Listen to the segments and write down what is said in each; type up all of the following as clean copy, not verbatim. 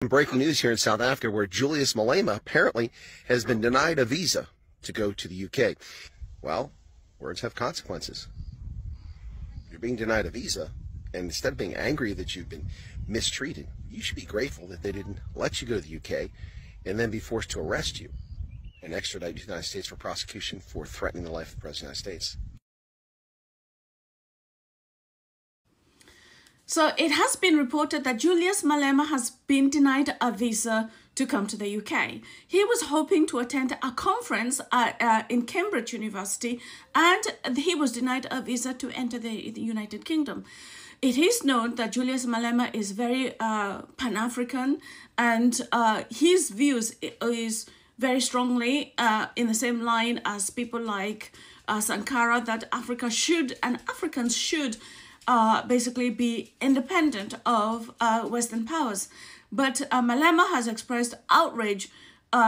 Breaking news here in South Africa, where Julius Malema apparently has been denied a visa to go to the UK. Well, words have consequences. You're being denied a visa, and instead of being angry that you've been mistreated, you should be grateful that they didn't let you go to the UK and then be forced to arrest you and extradite you to the United States for prosecution for threatening the life of the President of the United States. So it has been reported that Julius Malema has been denied a visa to come to the UK. He was hoping to attend a conference in Cambridge University, and he was denied a visa to enter the United Kingdom. It is known that Julius Malema is very Pan-African, and his views is very strongly in the same line as people like Sankara, that Africa should and Africans should basically be independent of Western powers. But Malema has expressed outrage,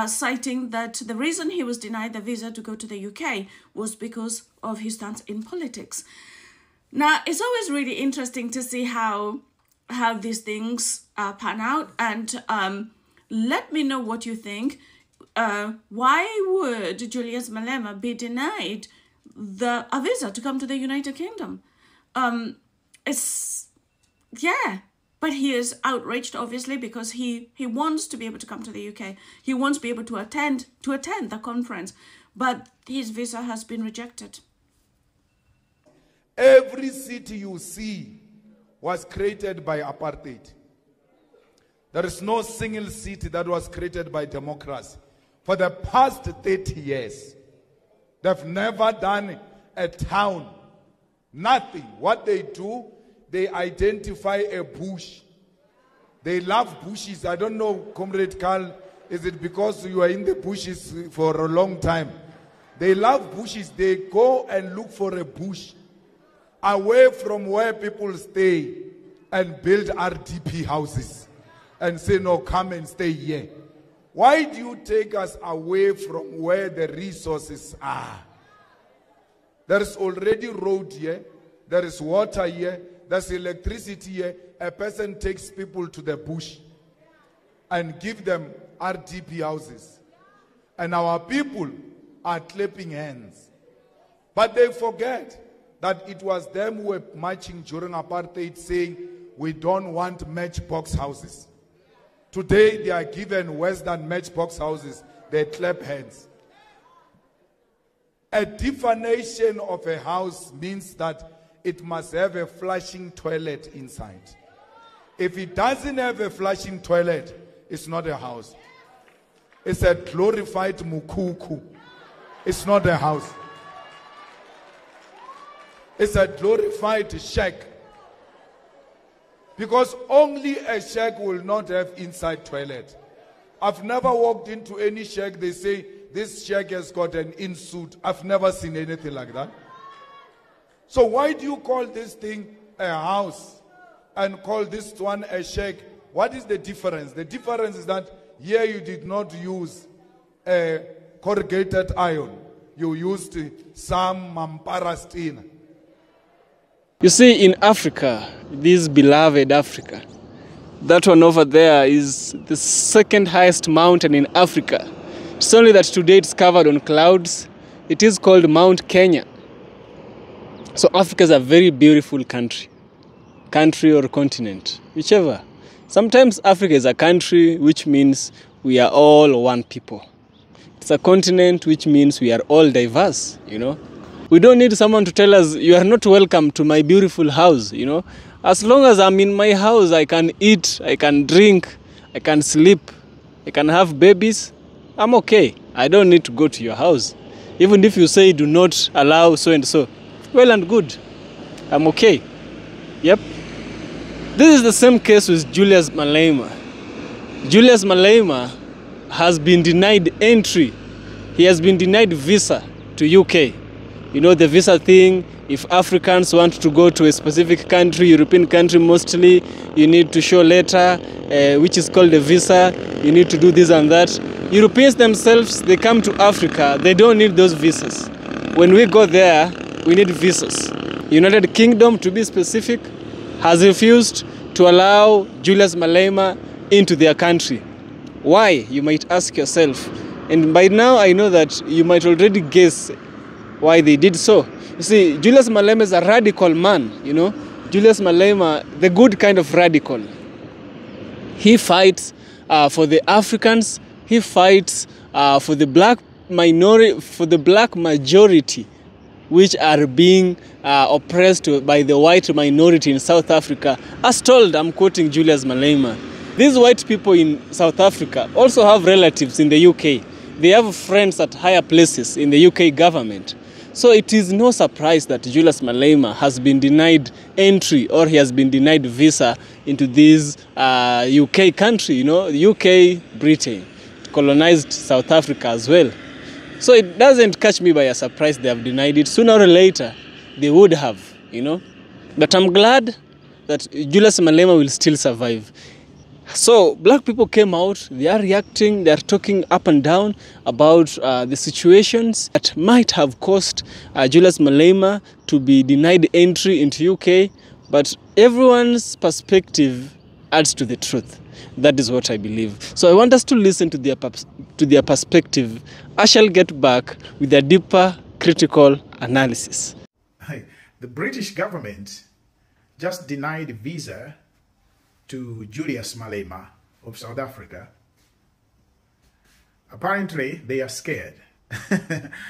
citing that the reason he was denied the visa to go to the UK was because of his stance in politics. Now, it's always really interesting to see how these things pan out, and let me know what you think. Why would Julius Malema be denied a visa to come to the United Kingdom? But he is outraged, obviously, because he wants to be able to come to the UK. He wants to be able to attend the conference, but his visa has been rejected. Every city you see was created by apartheid. There is no single city that was created by democracy. For the past 30 years, they've never done a town. Nothing. What they do, they identify a bush. They love bushes. I don't know, Comrade Carl, is it because you are in the bushes for a long time? They love bushes. They go and look for a bush away from where people stay and build RDP houses and say, no, come and stay here. Why do you take us away from where the resources are? There is already road here, there is water here, there's electricity here. A person takes people to the bush and give them RDP houses. And our people are clapping hands. But they forget that it was them who were marching during apartheid saying, we don't want matchbox houses. Today they are given Western matchbox houses, they clap hands. A definition of a house means that it must have a flushing toilet inside. If it doesn't have a flushing toilet, it's not a house. It's a glorified mukuku. It's not a house. It's a glorified shack. Because only a shack will not have inside toilet. I've never walked into any shack, they say, this shack has got an in-suit. I've never seen anything like that. So why do you call this thing a house and call this one a shack? What is the difference? The difference is that here you did not use a corrugated iron. You used some mampara steel. You see, in Africa, this beloved Africa, that one over there is the second highest mountain in Africa. It's only that today it's covered on clouds. It is called Mount Kenya. So Africa is a very beautiful country or continent, whichever. Sometimes Africa is a country, which means we are all one people. It's a continent, which means we are all diverse, you know. We don't need someone to tell us, you are not welcome to my beautiful house, you know. As long as I'm in my house, I can eat, I can drink, I can sleep, I can have babies. I'm okay. I don't need to go to your house. Even if you say do not allow so and so, well and good. I'm okay. Yep. This is the same case with Julius Malema. Julius Malema has been denied entry. He has been denied visa to UK. You know the visa thing, if Africans want to go to a specific country, European country mostly, you need to show letter, which is called a visa. You need to do this and that. Europeans themselves, they come to Africa, they don't need those visas. When we go there, we need visas. United Kingdom, to be specific, has refused to allow Julius Malema into their country. Why? You might ask yourself. And by now I know that you might already guess why they did so. You see, Julius Malema is a radical man, you know. Julius Malema, the good kind of radical. He fights for the Africans. He fights for the black majority, which are being oppressed by the white minority in South Africa. As told, I'm quoting Julius Malema, these white people in South Africa also have relatives in the UK. They have friends at higher places in the UK government. So it is no surprise that Julius Malema has been denied entry, or he has been denied visa into this UK country, you know, UK, Britain, colonized South Africa as well. So it doesn't catch me by a surprise they have denied it. Sooner or later, they would have, you know. But I'm glad that Julius Malema will still survive. So black people came out, they are reacting, they are talking up and down about the situations that might have caused Julius Malema to be denied entry into UK, but everyone's perspective adds to the truth. That is what I believe. So I want us to listen to their perspective. I shall get back with a deeper critical analysis. The British government just denied visa to Julius Malema of South Africa. Apparently, they are scared.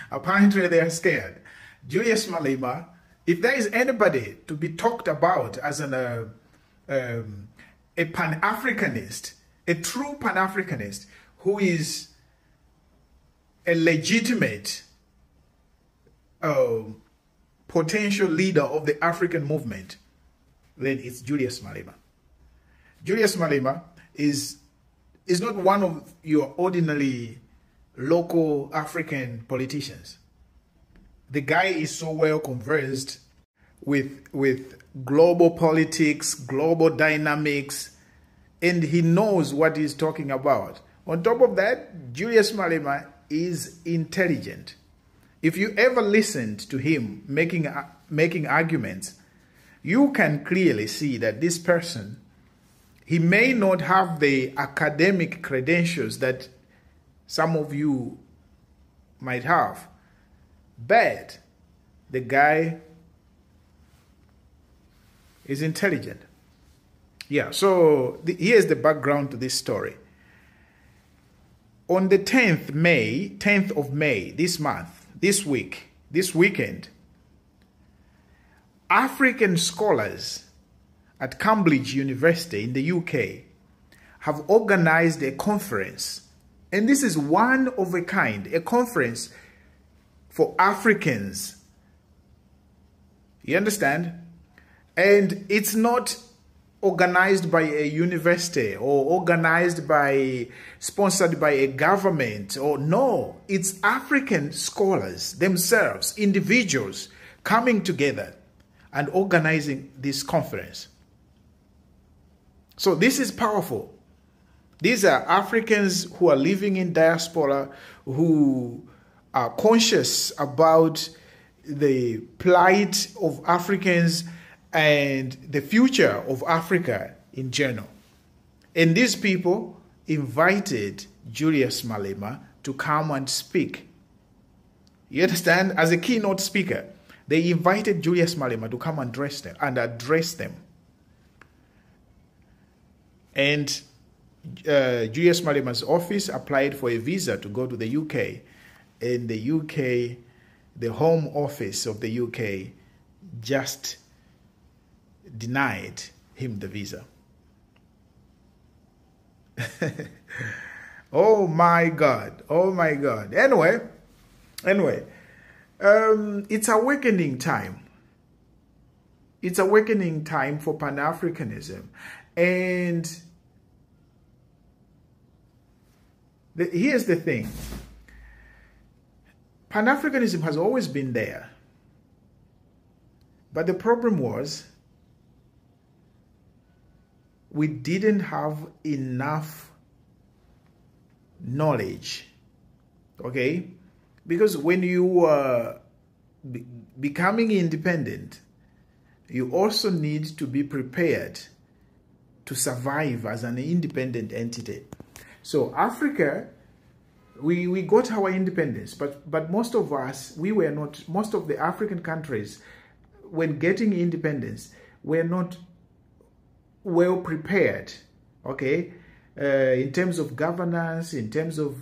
Apparently, they are scared. Julius Malema, if there is anybody to be talked about as a Pan-Africanist, a true Pan-Africanist, who is a legitimate potential leader of the African movement, then it's Julius Malema. Julius Malema is not one of your ordinary local African politicians. The guy is so well conversed with global politics, global dynamics, and he knows what he's talking about. On top of that, Julius Malema is intelligent. If you ever listened to him making arguments, you can clearly see that this person, he may not have the academic credentials that some of you might have, but the guy is intelligent. Yeah, so here's the background to this story. On the 10th of May, this month, this weekend, African scholars at Cambridge University in the UK have organized a conference. And this is one of a kind, a conference for Africans. You understand? And it's not organized by a university or sponsored by a government, or no, it's African scholars themselves, individuals coming together and organizing this conference. So this is powerful. These are Africans who are living in diaspora, who are conscious about the plight of Africans and the future of Africa in general. And these people invited Julius Malema to come and speak. You understand? As a keynote speaker, they invited Julius Malema to come and address them. And Julius Malema's office applied for a visa to go to the UK. And the UK, the Home Office of the UK, just denied him the visa. Oh my God. Oh my God. Anyway, it's awakening time. It's awakening time for Pan-Africanism. And here's the thing. Pan-Africanism has always been there. But the problem was, we didn't have enough knowledge, okay? Because when you are becoming independent, you also need to be prepared to survive as an independent entity. So Africa, we got our independence, but most of us, we were not, most of the African countries, when getting independence, were not well prepared, okay, in terms of governance, in terms of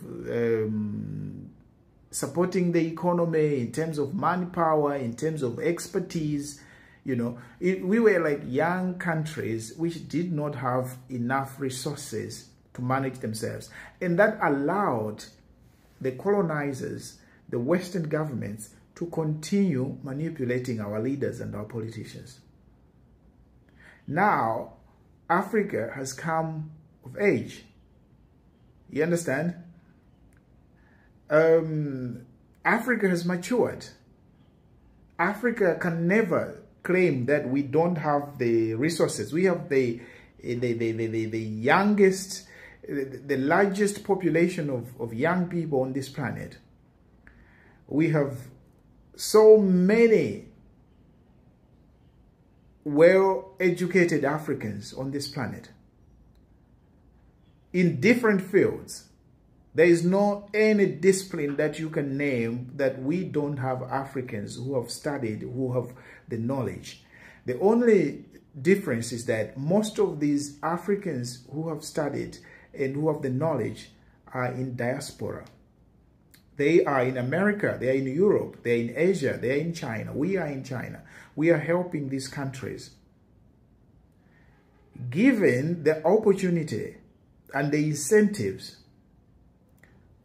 supporting the economy, in terms of manpower, in terms of expertise. You know, we were like young countries which did not have enough resources to manage themselves. And that allowed the colonizers, the Western governments, to continue manipulating our leaders and our politicians. Now, Africa has come of age. You understand? Africa has matured. Africa can never claim that we don't have the resources. We have the youngest, the largest population of young people on this planet. We have so many well-educated Africans on this planet in different fields. There is no any discipline that you can name that we don't have Africans who have studied, who have the knowledge. The only difference is that most of these Africans who have studied and who have the knowledge are in diaspora. They are in America, they are in Europe, they are in Asia, they are in China. We are in China. We are helping these countries. Given the opportunity and the incentives,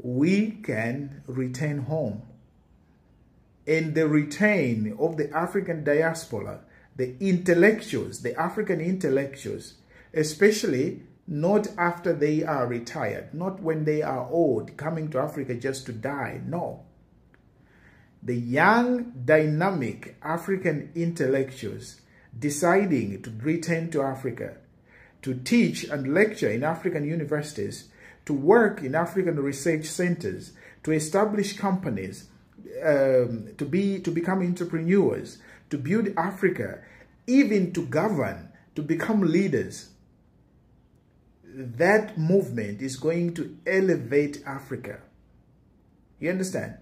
we can return home. And the return of the African diaspora, the intellectuals, the African intellectuals, especially not after they are retired, not when they are old, coming to Africa just to die, no. The young, dynamic African intellectuals deciding to return to Africa, to teach and lecture in African universities, to work in African research centers, to establish companies, to become entrepreneurs, to build Africa, even to govern, to become leaders. That movement is going to elevate Africa. You understand?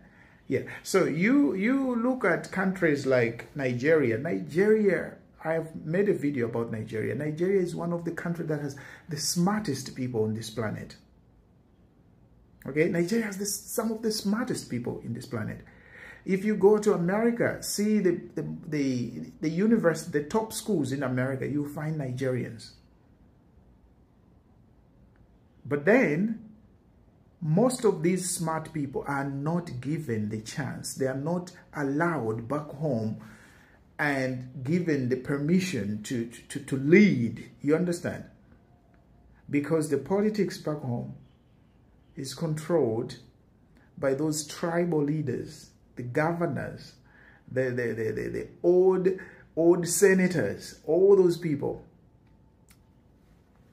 Yeah. So you look at countries like Nigeria. Nigeria, I've made a video about Nigeria. Nigeria is one of the countries that has the smartest people on this planet. Okay, Nigeria has some of the smartest people in this planet. If you go to America, see the university, the top schools in America, you'll find Nigerians. But then, most of these smart people are not given the chance. They are not allowed back home and given the permission to lead. You understand? Because the politics back home is controlled by those tribal leaders, the governors, the old senators, all those people.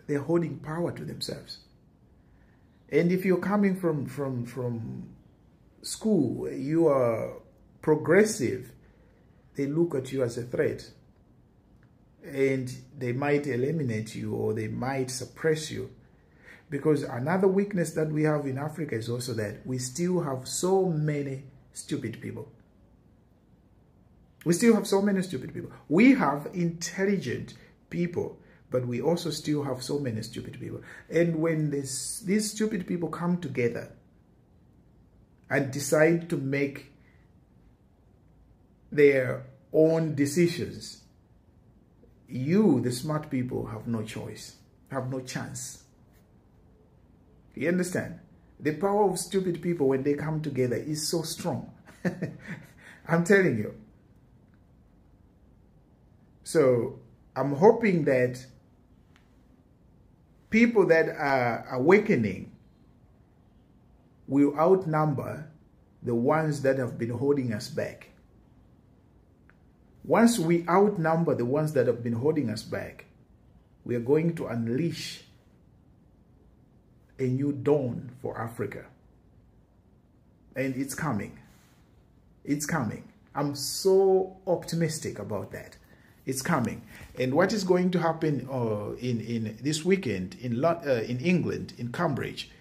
They're holding power to themselves. And if you're coming from school, you are progressive, they look at you as a threat. And they might eliminate you or they might suppress you. Because another weakness that we have in Africa is also that we still have so many stupid people. We still have so many stupid people. We have intelligent people, but we also still have so many stupid people. And when these stupid people come together and decide to make their own decisions, you, the smart people, have no choice, have no chance. You understand? The power of stupid people when they come together is so strong. I'm telling you. So I'm hoping that people that are awakening will outnumber the ones that have been holding us back. Once we outnumber the ones that have been holding us back, we are going to unleash a new dawn for Africa. And it's coming. It's coming. I'm so optimistic about that. It's coming. And what is going to happen in this weekend in England, in Cambridge,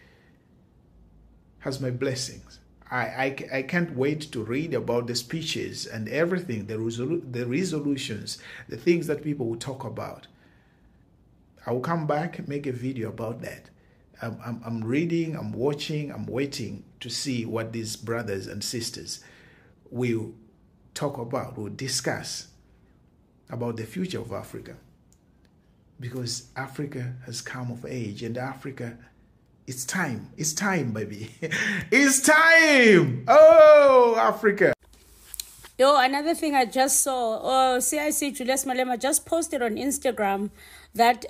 has my blessings. I can't wait to read about the speeches and everything, the resolutions, the things that people will talk about. I will come back, make a video about that. I'm reading, I'm watching, I'm waiting to see what these brothers and sisters will talk about, will discuss about the future of Africa. Because Africa has come of age, and Africa, it's time, baby. It's time. Oh, Africa. Yo, another thing I just saw, CIC Julius Malema just posted on Instagram that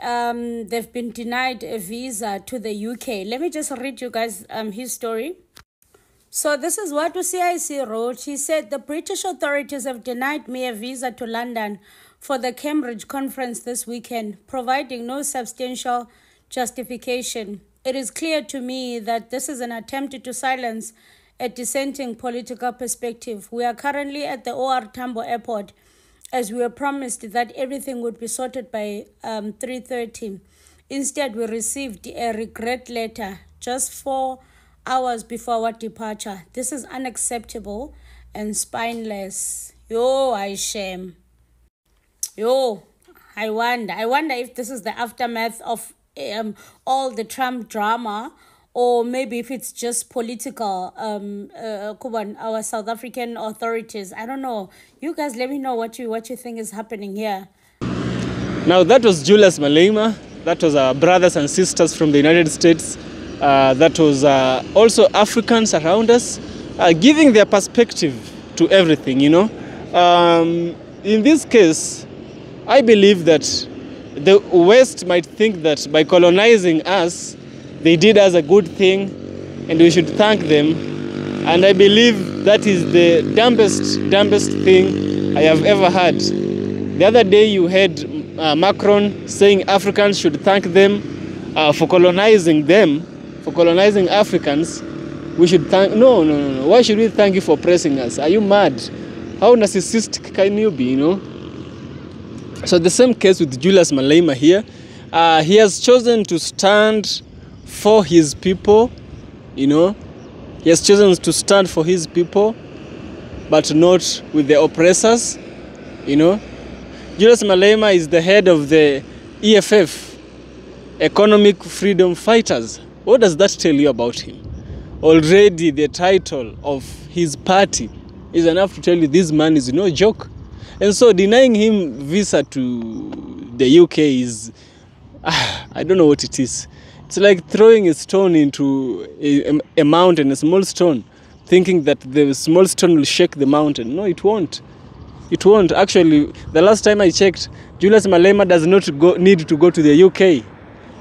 they've been denied a visa to the UK. Let me just read you guys his story. So this is what CIC wrote. He said, the British authorities have denied me a visa to London for the Cambridge conference this weekend, providing no substantial justification. It is clear to me that this is an attempt to silence a dissenting political perspective. We are currently at the OR Tambo Airport, as we were promised that everything would be sorted by 3:30. Instead, we received a regret letter just 4 hours before our departure. This is unacceptable and spineless. Yo, I shame. Yo, I wonder if this is the aftermath of all the Trump drama, or maybe if it's just political, our South African authorities. I don't know. You guys let me know what you think is happening here. Now that was Julius Malema. That was our brothers and sisters from the United States. That was also Africans around us, giving their perspective to everything, you know. In this case, I believe that the West might think that by colonizing us, they did us a good thing and we should thank them. And I believe that is the dumbest thing I have ever heard. The other day you heard Macron saying Africans should thank them for colonizing them, for colonizing Africans. We should thank, no. Why should we thank you for pressing us? Are you mad? How narcissistic can you be, you know? So the same case with Julius Malema here. He has chosen to stand for his people, you know. He has chosen to stand for his people, but not with the oppressors, you know. Julius Malema is the head of the EFF, Economic Freedom Fighters. What does that tell you about him? Already the title of his party is enough to tell you this man is no joke. And so denying him visa to the UK is, I don't know what it is. It's like throwing a stone into a mountain, a small stone, thinking that the small stone will shake the mountain. No, it won't. It won't. Actually, the last time I checked, Julius Malema does not need to go to the UK.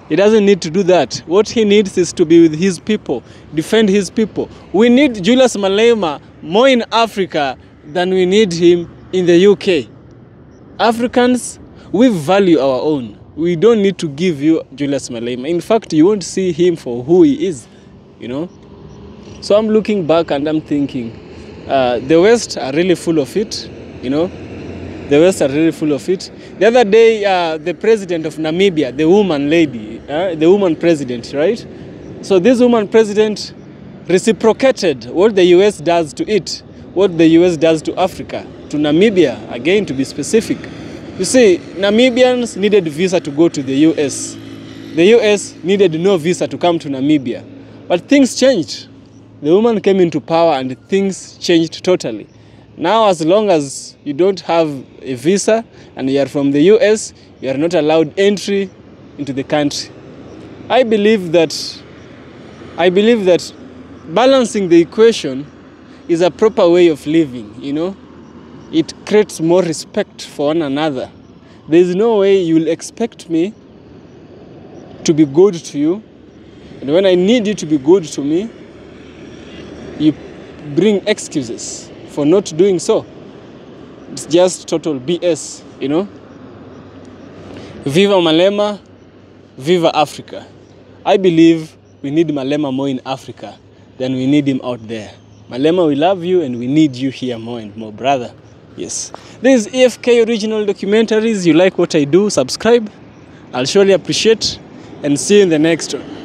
He doesn't need to do that. What he needs is to be with his people, defend his people. We need Julius Malema more in Africa than we need him in the UK. Africans, we value our own. We don't need to give you Julius Malema. In fact, you won't see him for who he is, you know. So I'm looking back and I'm thinking, the West are really full of it, you know. The West are really full of it. The other day, the president of Namibia, the woman lady, the woman president, right? So this woman president reciprocated what the US does to it, what the US does to Africa, to Namibia, again, to be specific. You see, Namibians needed visa to go to the US. The US needed no visa to come to Namibia. But things changed. The woman came into power and things changed totally. Now, as long as you don't have a visa and you are from the US, you are not allowed entry into the country. I believe that balancing the equation is a proper way of living, you know. It creates more respect for one another. There is no way you will expect me to be good to you, and when I need you to be good to me, you bring excuses for not doing so. It's just total BS, you know. Viva Malema, viva Africa. I believe we need Malema more in Africa than we need him out there. Malema, we love you and we need you here more and more, brother. Yes. This is EFK Original Documentaries. You like what I do, subscribe. I'll surely appreciate, and see you in the next one.